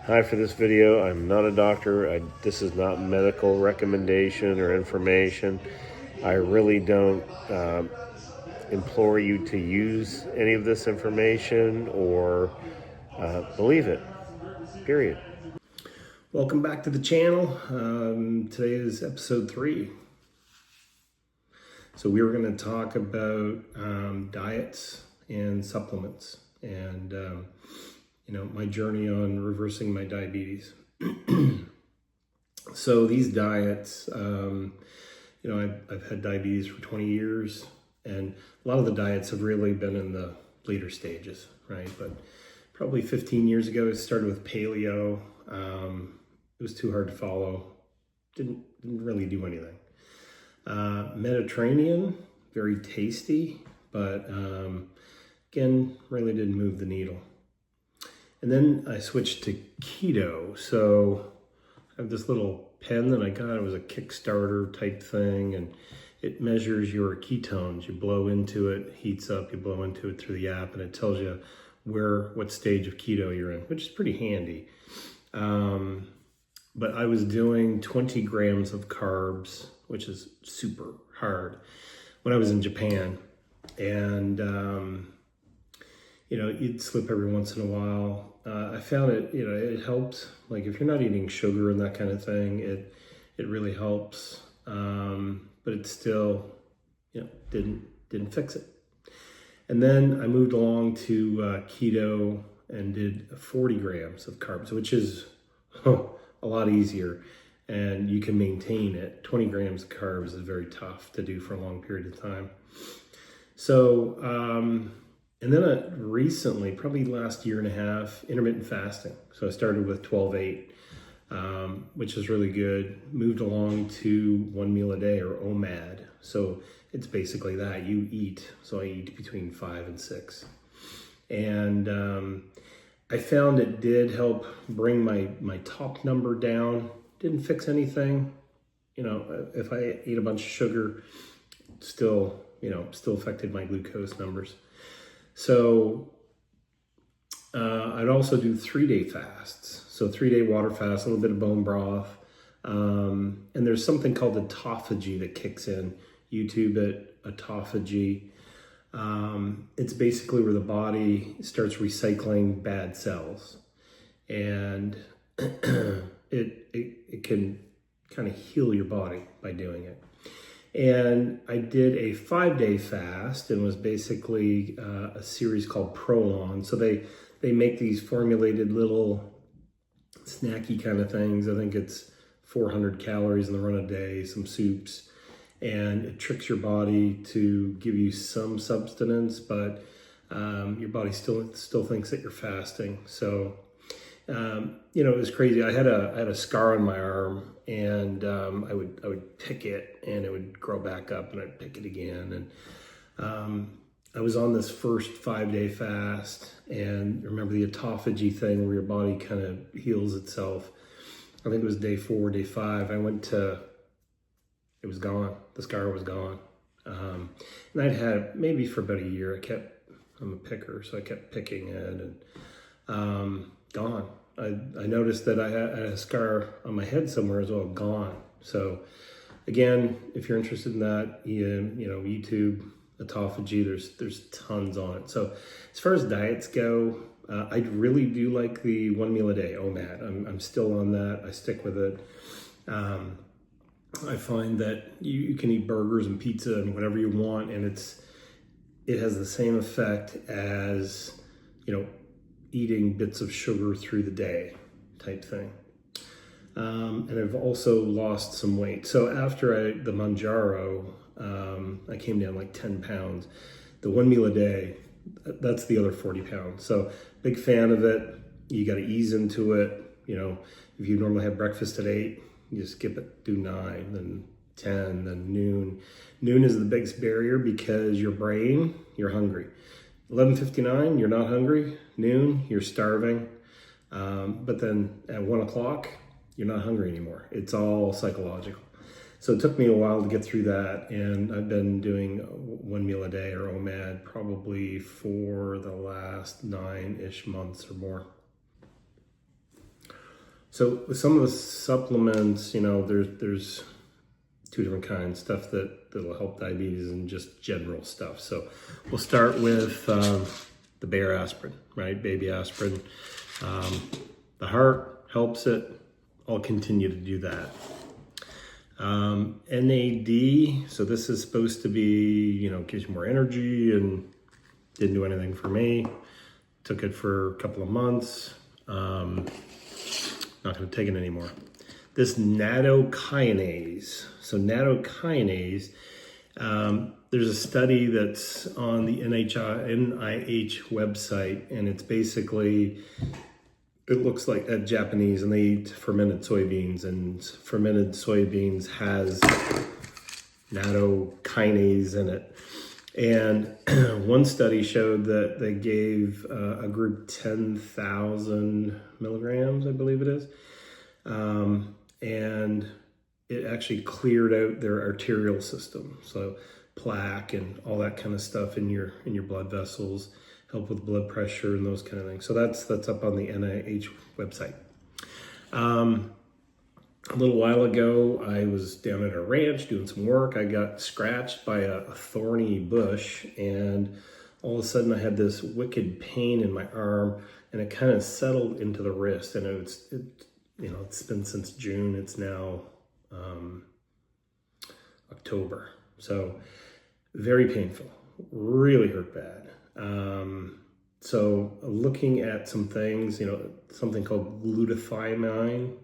Hi, for this video, I'm not a doctor. This is not medical recommendation or information. I really don't implore you to use any of this information or believe it, period. Welcome back to the channel. Today is episode 3. So we were going to talk about diets and supplements and my journey on reversing my diabetes. So these diets, I've had diabetes for 20 years, and a lot of the diets have really been in the later stages, right? But probably 15 years ago, I started with paleo. It was too hard to follow. Didn't really do anything. Mediterranean, very tasty, but again, really didn't move the needle. And then I switched to keto. So I have this little pen that I got. It was a Kickstarter type thing, and it measures your ketones. You blow into it, heats up, you blow into it through the app, and it tells you what stage of keto you're in, which is pretty handy. But I was doing 20 grams of carbs, which is super hard, when I was in Japan. And, you'd slip every once in a while. I found it helped. Like if you're not eating sugar and that kind of thing, it really helps. But it still, didn't fix it. And then I moved along to keto and did 40 grams of carbs, which is a lot easier, and you can maintain it. 20 grams of carbs is very tough to do for a long period of time. So, and then recently, probably last year and a half, intermittent fasting. So I started with 12/8, which is really good. Moved along to 1 meal a day, or OMAD. So it's basically that. You eat. So I eat between 5 and 6. And I found it did help bring my top number down. Didn't fix anything. If I ate a bunch of sugar, still affected my glucose numbers. So I'd also do 3-day fasts. So 3-day water fast, a little bit of bone broth. And there's something called autophagy that kicks in. YouTube it, autophagy. It's basically where the body starts recycling bad cells, and it can kind of heal your body by doing it. And I did a 5-day fast, and was basically a series called Prolon. So they make these formulated little snacky kind of things. I think it's 400 calories in the run a day, some soups. And it tricks your body to give you some substance, but your body still thinks that you're fasting. So, it was crazy. I had a scar on my arm, and I would pick it, and it would grow back up, and I'd pick it again. And I was on this first 5-day fast, and remember the autophagy thing where your body kind of heals itself. I think it was day 4, day 5. It was gone. The scar was gone. And I'd had it maybe for about a year. I'm a picker, so I kept picking it, and gone. I noticed that I had a scar on my head somewhere as well, gone. So again, if you're interested in that, YouTube, autophagy, there's tons on it. So as far as diets go, I really do like the 1 meal a day, OMAD. I'm still on that. I stick with it. I find that you can eat burgers and pizza and whatever you want, and it has the same effect as, eating bits of sugar through the day type thing. And I've also lost some weight. So after the Mounjaro, I came down like 10 pounds. The 1 meal a day, that's the other 40 pounds. So big fan of it. You got to ease into it. If you normally have breakfast at 8, you skip it, do 9, then 10, then noon. Noon is the biggest barrier because your brain, you're hungry. 11:59, you're not hungry. Noon, you're starving. But then at 1 o'clock, you're not hungry anymore. It's all psychological. So it took me a while to get through that, and I've been doing 1 meal a day, or OMAD, probably for the last 9-ish months or more. So with some of the supplements, there's two different kinds, stuff that'll help diabetes and just general stuff. So we'll start with the Bayer aspirin, right? Baby aspirin. The heart helps it. I'll continue to do that. NAD, so this is supposed to be, gives you more energy, and didn't do anything for me. Took it for a couple of months. Not going to take it anymore. This nattokinase. So nattokinase, there's a study that's on the NIH website, and it's basically, it looks like at Japanese, and they eat fermented soybeans, and fermented soybeans has nattokinase in it. And one study showed that they gave a group 10,000 milligrams, I believe it is. And it actually cleared out their arterial system. So plaque and all that kind of stuff in your blood vessels, help with blood pressure and those kind of things. So that's up on the NIH website. A little while ago, I was down at a ranch doing some work. I got scratched by a thorny bush, and all of a sudden I had this wicked pain in my arm, and it kind of settled into the wrist. And it's been since June. It's now October. So very painful, really hurt bad. So looking at some things, something called glutathione,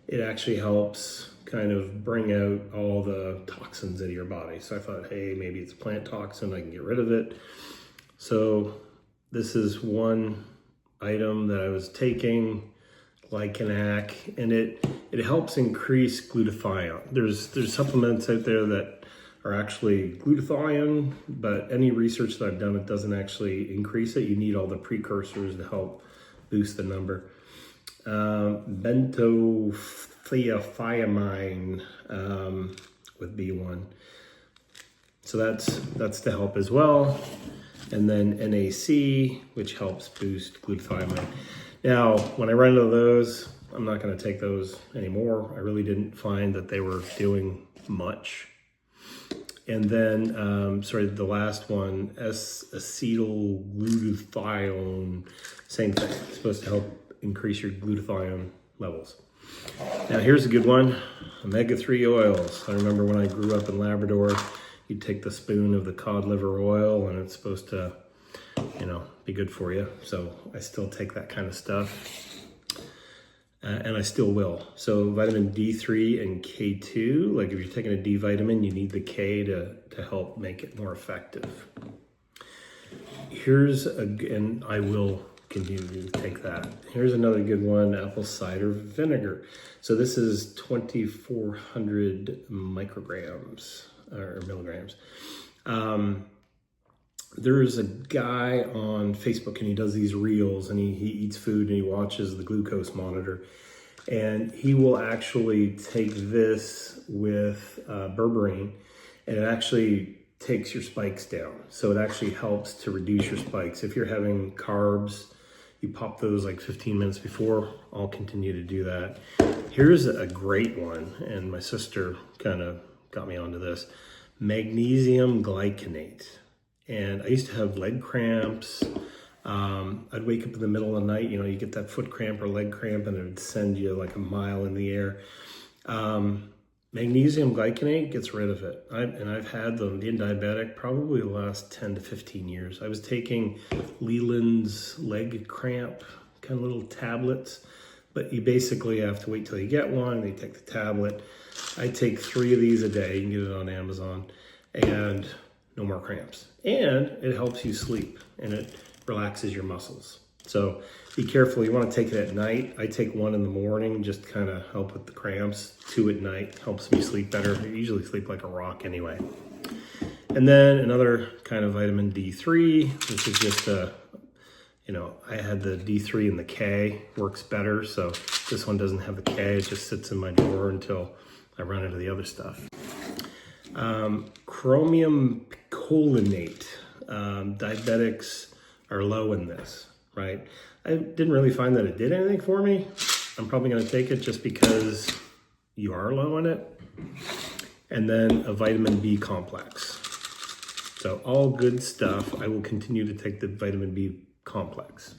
it actually helps kind of bring out all the toxins out of your body. So I thought, hey, maybe it's a plant toxin, I can get rid of it. So this is one item that I was taking, Glycanac, and it helps increase glutathione. There's supplements out there that are actually glutathione, but any research that I've done, it doesn't actually increase it. You need all the precursors to help boost the number. Bentothiothiamine with B1. So that's to help as well. And then NAC, which helps boost glutathione. Now, when I run into those, I'm not going to take those anymore. I really didn't find that they were doing much. And then, the last one, acetylglutathione, same thing. It's supposed to help increase your glutathione levels. Now here's a good one, omega-3 oils. I remember when I grew up in Labrador, you'd take the spoon of the cod liver oil, and it's supposed to, be good for you. So I still take that kind of stuff, and I still will. So vitamin D3 and K2, like if you're taking a D vitamin, you need the K to help make it more effective. And I will continue to take that. Here's another good one, apple cider vinegar. So this is 2,400 micrograms or milligrams. There's a guy on Facebook, and he does these reels, and he eats food and he watches the glucose monitor, and he will actually take this with berberine, and it actually takes your spikes down. So it actually helps to reduce your spikes. If you're having carbs, you pop those like 15 minutes before. I'll continue to do that. Here's a great one, and my sister kind of got me onto this. Magnesium glycinate. And I used to have leg cramps. I'd wake up in the middle of the night, you get that foot cramp or leg cramp, and it would send you like a mile in the air. Magnesium glycinate gets rid of it. I've had them, being diabetic, probably the last 10 to 15 years. I was taking Leland's leg cramp, kind of little tablets, but you basically have to wait till you get one. They take the tablet. I take 3 of these a day. You can get it on Amazon, and no more cramps. And it helps you sleep, and it relaxes your muscles. So be careful. You want to take it at night. I take 1 in the morning, just kind of help with the cramps. 2 at night helps me sleep better. I usually sleep like a rock anyway. And then another kind of vitamin D3, which is just I had the D3 and the K, works better. So this one doesn't have the K. It just sits in my drawer until I run into the other stuff. Chromium picolinate. Diabetics are low in this, right? I didn't really find that it did anything for me. I'm probably going to take it just because you are low on it. And then a vitamin B complex. So all good stuff. I will continue to take the vitamin B complex.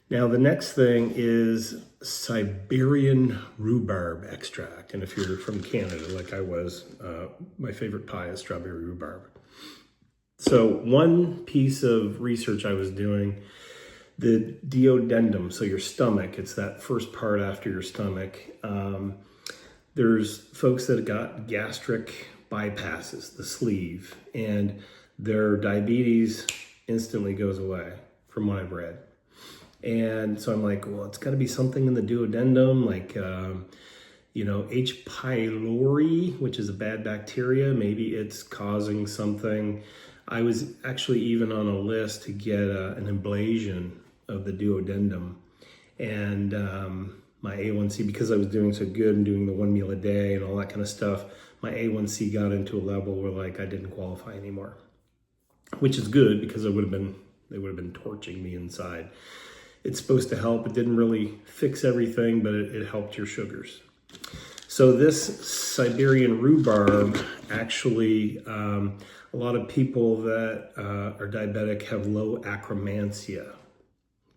Now the next thing is Siberian rhubarb extract. And if you're from Canada, like I was, my favorite pie is strawberry rhubarb. So one piece of research I was doing, the duodenum, so your stomach, it's that first part after your stomach. There's folks that got gastric bypasses, the sleeve, and their diabetes instantly goes away from what I've read. And so I'm like, well, it's got to be something in the duodenum, like, H. pylori, which is a bad bacteria. Maybe it's causing something. I was actually even on a list to get an ablation of the duodenum. And my A1C, because I was doing so good and doing the 1 meal a day and all that kind of stuff, my A1C got into a level where like I didn't qualify anymore, which is good because they would have been torching me inside. It's supposed to help. It didn't really fix everything, but it helped your sugars. So this Siberian rhubarb, actually, a lot of people that are diabetic have low Akkermansia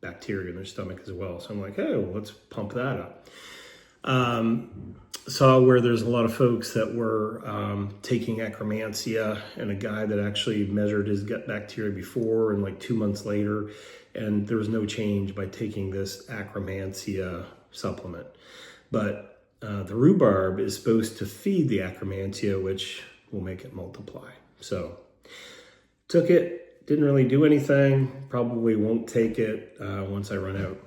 bacteria in their stomach as well. So I'm like, hey, well, let's pump that up. Saw where there's a lot of folks that were taking Akkermansia, and a guy that actually measured his gut bacteria before and like 2 months later, and there was no change by taking this Akkermansia supplement. But the rhubarb is supposed to feed the Akkermansia, which will make it multiply. So took it, didn't really do anything, probably won't take it once I run out.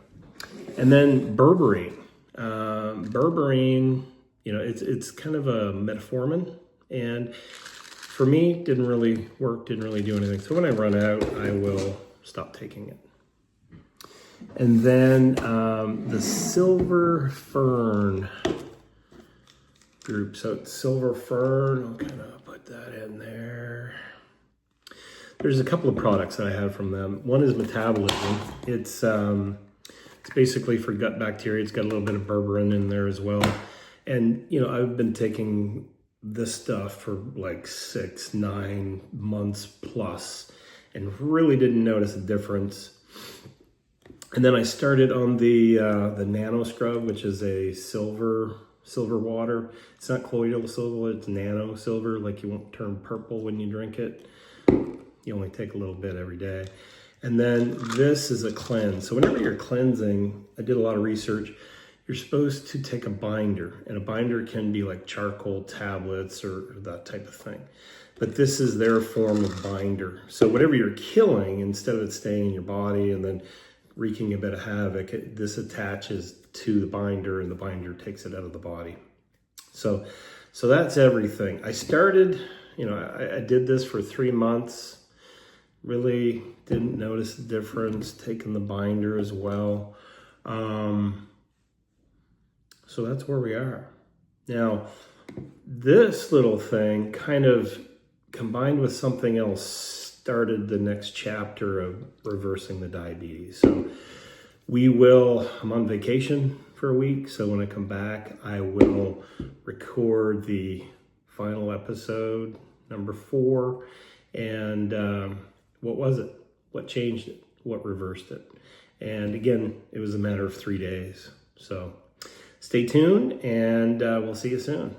And then berberine. Berberine, it's kind of a metformin, and for me, didn't really work, didn't really do anything. So when I run out, I will stop taking it. And then the Silver Fern group. So it's Silver Fern, I'll kind of put that in there. There's a couple of products that I have from them. One is Metabolism. It's basically for gut bacteria. It's got a little bit of berberine in there as well. And, I've been taking this stuff for like 6-9 months plus and really didn't notice a difference. And then I started on the Nano Scrub, which is a silver water. It's not colloidal silver, it's nano silver, like you won't turn purple when you drink it. You only take a little bit every day. And then this is a cleanse. So whenever you're cleansing, I did a lot of research, you're supposed to take a binder, and a binder can be like charcoal tablets or that type of thing. But this is their form of binder. So whatever you're killing, instead of it staying in your body and then wreaking a bit of havoc, this attaches to the binder and the binder takes it out of the body. So that's everything. I started, I did this for 3 months. Really didn't notice the difference, taking the binder as well. So that's where we are. Now, this little thing kind of combined with something else started the next chapter of reversing the diabetes. So I'm on vacation for a week. So when I come back, I will record the final episode, number 4. And what was it? What changed it? What reversed it? And again, it was a matter of 3 days. So stay tuned, and we'll see you soon.